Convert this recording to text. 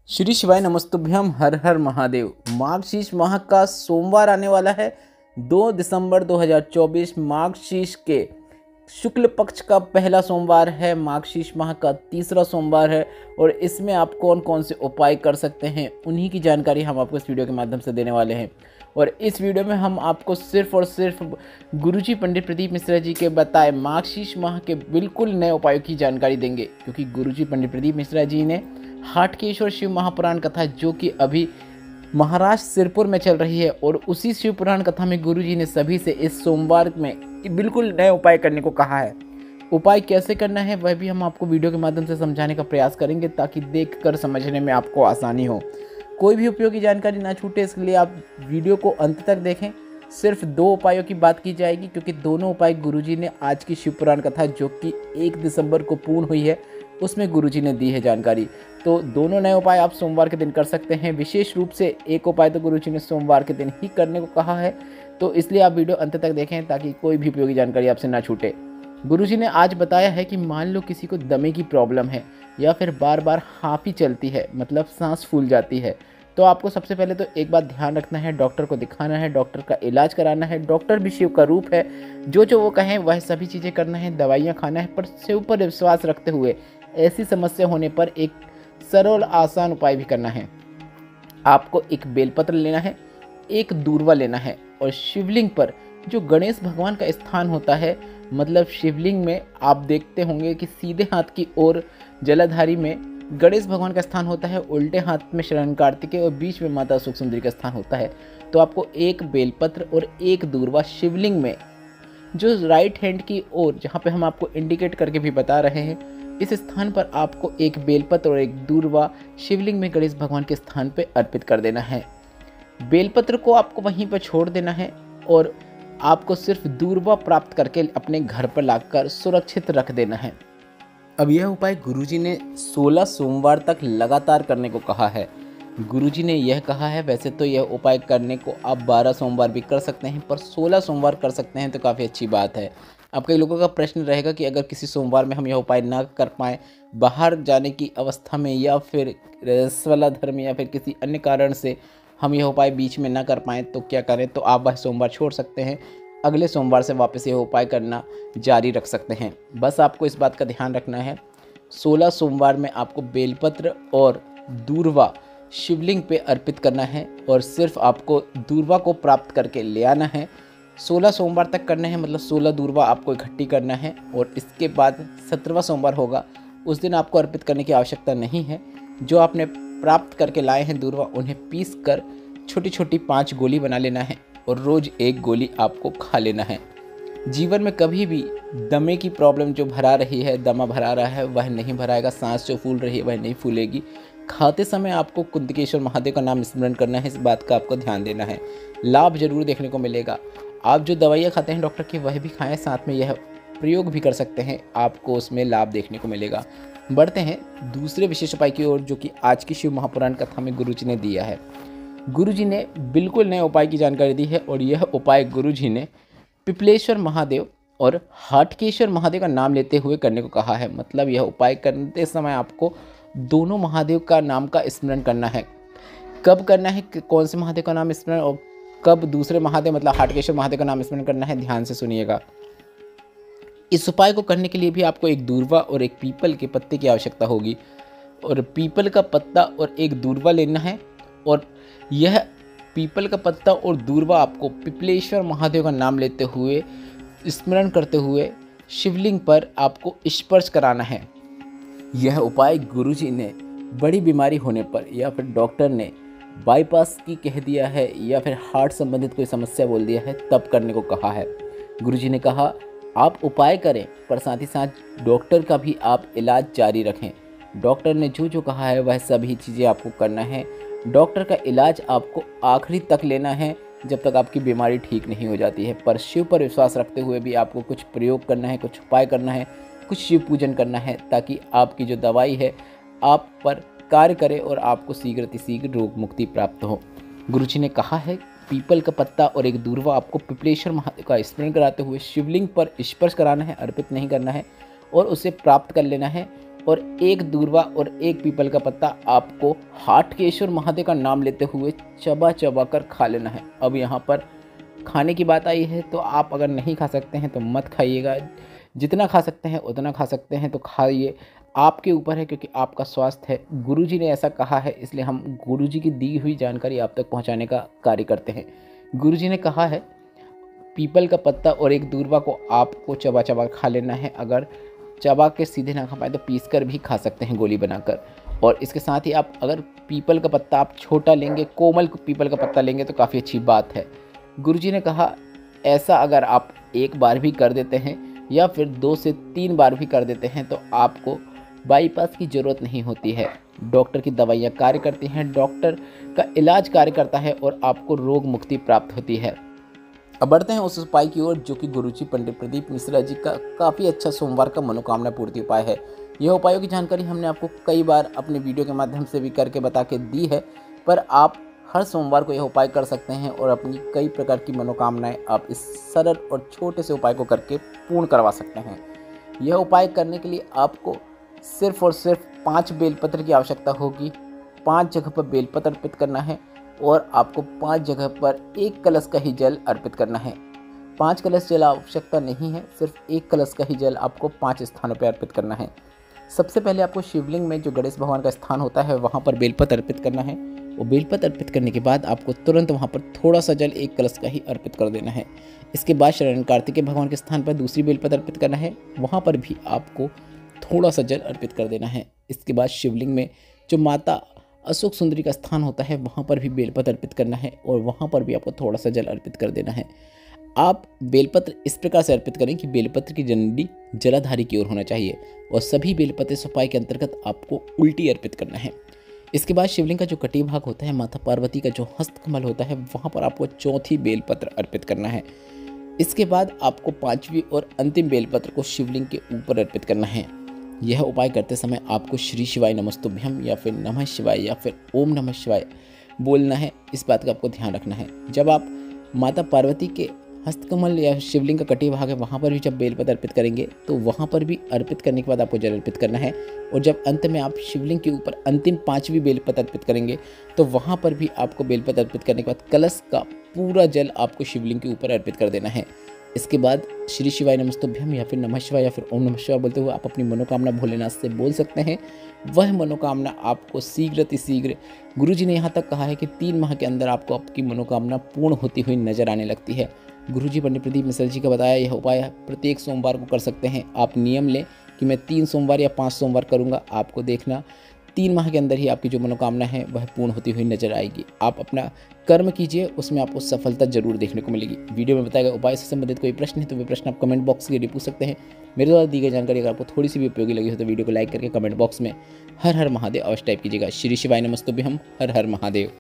श्री शिवाय नमस्तुभ्यम हर हर महादेव। माघ माह का सोमवार आने वाला है 2 दिसंबर 2024। माघ के शुक्ल पक्ष का पहला सोमवार है, माघ माह का तीसरा सोमवार है और इसमें आप कौन कौन से उपाय कर सकते हैं उन्हीं की जानकारी हम आपको इस वीडियो के माध्यम से देने वाले हैं। और इस वीडियो में हम आपको सिर्फ और सिर्फ गुरुजी पंडित प्रदीप मिश्रा जी के बताए माघ माह के बिल्कुल नए उपायों की जानकारी देंगे, क्योंकि गुरुजी पंडित प्रदीप मिश्रा जी ने हाटकेश्वर शिव महापुराण कथा जो कि अभी महाराष्ट्र सिरपुर में चल रही है, और उसी शिव पुराण कथा में गुरुजी ने सभी से इस सोमवार में बिल्कुल नए उपाय करने को कहा है। उपाय कैसे करना है वह भी हम आपको वीडियो के माध्यम से समझाने का प्रयास करेंगे, ताकि देखकर समझने में आपको आसानी हो, कोई भी उपयोगी जानकारी ना छूटे। इसके लिए आप वीडियो को अंत तक देखें। सिर्फ 2 उपायों की बात की जाएगी, क्योंकि दोनों उपाय गुरुजी ने आज की शिव पुराण कथा जो कि 1 दिसंबर को पूर्ण हुई है उसमें गुरुजी ने दी है जानकारी। तो दोनों नए उपाय आप सोमवार के दिन कर सकते हैं। विशेष रूप से एक उपाय तो गुरुजी ने सोमवार के दिन ही करने को कहा है, तो इसलिए आप वीडियो अंत तक देखें ताकि कोई भी उपयोगी जानकारी आपसे ना छूटे। गुरुजी ने आज बताया है कि मान लो किसी को दमे की प्रॉब्लम है या फिर बार बार हाफी चलती है, मतलब सांस फूल जाती है, तो आपको सबसे पहले तो एक बात ध्यान रखना है, डॉक्टर को दिखाना है, डॉक्टर का इलाज कराना है। डॉक्टर भी शिव का रूप है, जो वो कहें वह सभी चीज़ें करना है, दवाइयाँ खाना है, पर शिव पर विश्वास रखते हुए ऐसी समस्या होने पर एक सरल आसान उपाय भी करना है। आपको एक बेलपत्र लेना है, एक दूर्वा लेना है, और शिवलिंग पर जो गणेश भगवान का स्थान होता है, मतलब शिवलिंग में आप देखते होंगे कि सीधे हाथ की ओर जलाधारी में गणेश भगवान का स्थान होता है, उल्टे हाथ में शरण कार्तिकेय और बीच में माता सुख सुंदरी का स्थान होता है। तो आपको एक बेलपत्र और एक दूर्वा शिवलिंग में जो राइट हैंड की ओर, जहाँ पे हम आपको इंडिकेट करके भी बता रहे हैं, इस स्थान पर आपको एक बेलपत्र और एक दूर्वा शिवलिंग में गणेश भगवान के स्थान पर अर्पित कर देना है। बेलपत्र को आपको वहीं पर छोड़ देना है और आपको सिर्फ दूर्वा प्राप्त करके अपने घर पर लाकर सुरक्षित रख देना है। अब यह उपाय गुरुजी ने 16 सोमवार तक लगातार करने को कहा है। गुरुजी ने यह कहा है, वैसे तो यह उपाय करने को आप 12 सोमवार भी कर सकते हैं, पर 16 सोमवार कर सकते हैं तो काफ़ी अच्छी बात है। अब कई लोगों का प्रश्न रहेगा कि अगर किसी सोमवार में हम यह उपाय ना कर पाएँ, बाहर जाने की अवस्था में या फिर रसवालाधर में या फिर किसी अन्य कारण से हम यह उपाय बीच में ना कर पाएँ तो क्या करें? तो आप वह सोमवार छोड़ सकते हैं, अगले सोमवार से वापस यह उपाय करना जारी रख सकते हैं। बस आपको इस बात का ध्यान रखना है, 16 सोमवार में आपको बेलपत्र और दूर्वा शिवलिंग पे अर्पित करना है, और सिर्फ आपको दूर्वा को प्राप्त करके ले आना है। 16 सोमवार तक करना है, मतलब 16 दूर्वा आपको इकट्ठी करना है, और इसके बाद 17वां सोमवार होगा, उस दिन आपको अर्पित करने की आवश्यकता नहीं है। जो आपने प्राप्त करके लाए हैं दूर्वा, उन्हें पीस कर छोटी छोटी 5 गोली बना लेना है और रोज़ 1 गोली आपको खा लेना है। जीवन में कभी भी दमे की प्रॉब्लम जो भरा रही है, दमा भरा रहा है, वह नहीं भराएगा। सांस जो फूल रही है वह नहीं फूलेगी। खाते समय आपको कुंदकेश्वर महादेव का नाम स्मरण करना है, इस बात का आपको ध्यान देना है। लाभ जरूर देखने को मिलेगा। आप जो दवाइयाँ खाते हैं डॉक्टर की, वह भी खाएँ, साथ में यह प्रयोग भी कर सकते हैं, आपको उसमें लाभ देखने को मिलेगा। बढ़ते हैं दूसरे विशेष उपाय की ओर, जो कि आज की शिव महापुराण कथा में गुरुजी ने दिया है। गुरुजी ने बिल्कुल नए उपाय की जानकारी दी है, और यह उपाय गुरुजी ने पिपलेश्वर महादेव और हाटकेश्वर महादेव का नाम लेते हुए करने को कहा है। मतलब यह उपाय करते समय आपको दोनों महादेव का नाम का स्मरण करना है। कब करना है, कौन से महादेव का नाम स्मरण, और कब दूसरे महादेव मतलब हाटकेश्वर महादेव का नाम स्मरण करना है, ध्यान से सुनिएगा। इस उपाय को करने के लिए भी आपको एक दूर्वा और एक पीपल के पत्ते की आवश्यकता होगी, और पीपल का पत्ता और एक दूर्वा लेना है, और यह पीपल का पत्ता और दूर्वा आपको पिपलेश्वर महादेव का नाम लेते हुए स्मरण करते हुए शिवलिंग पर आपको स्पर्श कराना है। यह उपाय गुरुजी ने बड़ी बीमारी होने पर, या फिर डॉक्टर ने बाईपास की कह दिया है, या फिर हार्ट संबंधित कोई समस्या बोल दिया है, तब करने को कहा है। गुरुजी ने कहा आप उपाय करें, पर साथ ही साथ डॉक्टर का भी आप इलाज जारी रखें। डॉक्टर ने जो जो कहा है वह सभी चीज़ें आपको करना है। डॉक्टर का इलाज आपको आखिरी तक लेना है, जब तक आपकी बीमारी ठीक नहीं हो जाती है। पर शिव पर विश्वास रखते हुए भी आपको कुछ प्रयोग करना है, कुछ उपाय करना है, कुछ शिव पूजन करना है, ताकि आपकी जो दवाई है आप पर कार्य करे और आपको शीघ्र रोग मुक्ति प्राप्त हो। गुरुजी ने कहा है पीपल का पत्ता और एक दूर्वा आपको पिपलेश्वर महादेव का स्मरण कराते हुए शिवलिंग पर स्पर्श कराना है, अर्पित नहीं करना है, और उसे प्राप्त कर लेना है। और एक दूर्वा और एक पीपल का पत्ता आपको हाटकेश्वर महादेव का नाम लेते हुए चबा चबा कर खा लेना है। अब यहाँ पर खाने की बात आई है तो आप अगर नहीं खा सकते हैं तो मत खाइएगा, जितना खा सकते हैं उतना खा सकते हैं तो खाइए, आपके ऊपर है, क्योंकि आपका स्वास्थ्य है। गुरुजी ने ऐसा कहा है, इसलिए हम गुरुजी की दी हुई जानकारी आप तक पहुंचाने का कार्य करते हैं। गुरुजी ने कहा है पीपल का पत्ता और एक दूर्वा को आपको चबा चबा खा लेना है। अगर चबा के सीधे ना खा पाए तो पीस कर भी खा सकते हैं गोली बनाकर। और इसके साथ ही आप अगर पीपल का पत्ता आप छोटा लेंगे, कोमल पीपल का पत्ता लेंगे तो काफ़ी अच्छी बात है। गुरुजी ने कहा ऐसा अगर आप एक बार भी कर देते हैं या फिर 2 से 3 बार भी कर देते हैं तो आपको बाईपास की ज़रूरत नहीं होती है। डॉक्टर की दवाइयाँ कार्य करती हैं, डॉक्टर का इलाज कार्य करता है और आपको रोग मुक्ति प्राप्त होती है। अब बढ़ते हैं उस उपाय की ओर जो कि गुरुजी पंडित प्रदीप मिश्रा जी का काफ़ी अच्छा सोमवार का मनोकामना पूर्ति उपाय है। यह उपायों की जानकारी हमने आपको कई बार अपने वीडियो के माध्यम से भी करके बता के दी है, पर आप हर सोमवार को यह उपाय कर सकते हैं और अपनी कई प्रकार की मनोकामनाएं आप इस सरल और छोटे से उपाय को करके पूर्ण करवा सकते हैं। यह उपाय करने के लिए आपको सिर्फ और सिर्फ 5 बेलपत्र की आवश्यकता होगी। 5 जगह पर बेलपत्र अर्पित करना है और आपको 5 जगह पर 1 कलश का ही जल अर्पित करना है। 5 कलश जल आवश्यकता नहीं है, सिर्फ 1 कलश का ही जल आपको 5 स्थानों पर अर्पित करना है। सबसे पहले आपको शिवलिंग में जो गणेश भगवान का स्थान होता है वहाँ पर बेलपत्र अर्पित करना है और बेलपत्र अर्पित करने के बाद आपको तुरंत वहाँ पर थोड़ा सा जल 1 कलश का ही अर्पित कर देना है। इसके बाद शरण कार्तिकेय भगवान के स्थान पर दूसरी बेलपत्र अर्पित करना है, वहाँ पर भी आपको थोड़ा सा जल अर्पित कर देना है। इसके बाद शिवलिंग में जो माता अशोक सुंदरी का स्थान होता है वहाँ पर भी बेलपत्र अर्पित करना है और वहाँ पर भी आपको थोड़ा सा जल अर्पित कर देना है। आप बेलपत्र इस प्रकार से अर्पित करें कि बेलपत्र की डंडी जलाधारी की ओर होना चाहिए और सभी बेलपत्र इस उपाय के अंतर्गत आपको उल्टी अर्पित करना है। इसके बाद शिवलिंग का जो कटी भाग होता है, माता पार्वती का जो हस्तकमल होता है, वहाँ पर आपको चौथी बेलपत्र अर्पित करना है। इसके बाद आपको 5वीं और अंतिम बेलपत्र को शिवलिंग के ऊपर अर्पित करना है। यह उपाय करते समय आपको श्री शिवाय नमस्तुभ्यम या फिर नमः शिवाय या फिर ओम नमः शिवाय बोलना है। इस बात का आपको ध्यान रखना है। जब आप माता पार्वती के हस्तकमल या शिवलिंग का कटी भाग है वहाँ पर भी जब बेलपत्र अर्पित करेंगे तो वहाँ पर भी अर्पित करने के बाद आपको जल अर्पित करना है। और जब अंत में आप शिवलिंग के ऊपर अंतिम 5वीं बेलपत्र अर्पित करेंगे तो वहाँ पर भी आपको बेलपत्र अर्पित करने के बाद कलश का पूरा जल आपको शिवलिंग के ऊपर अर्पित कर देना है। इसके बाद श्री शिवाय नमस्तुभ्यम या फिर नमः शिवाय या फिर ओम नमः शिवाय बोलते हुए आप अपनी मनोकामना भोलेनाथ से बोल सकते हैं। वह मनोकामना आपको शीघ्र गुरुजी ने यहाँ तक कहा है कि 3 माह के अंदर आपको आपकी मनोकामना पूर्ण होती हुई नजर आने लगती है। गुरुजी पंडित प्रदीप मिश्रा जी का बताया यह उपाय प्रत्येक सोमवार को कर सकते हैं। आप नियम लें कि मैं 3 सोमवार या 5 सोमवार करूँगा, आपको देखना 3 माह के अंदर ही आपकी जो मनोकामना है वह पूर्ण होती हुई नजर आएगी। आप अपना कर्म कीजिए, उसमें आपको सफलता जरूर देखने को मिलेगी। वीडियो में बताया गया उपाय से संबंधित कोई प्रश्न है तो वे प्रश्न आप कमेंट बॉक्स के जरिए पूछ सकते हैं। मेरे द्वारा दी गई जानकारी अगर आपको थोड़ी सी भी उपयोगी लगी हो तो वीडियो को लाइक करके कमेंट बॉक्स में हर हर महादेव अवश्य टाइप कीजिएगा। श्री शिवाय नमस्तुभ्यम, हर हर महादेव।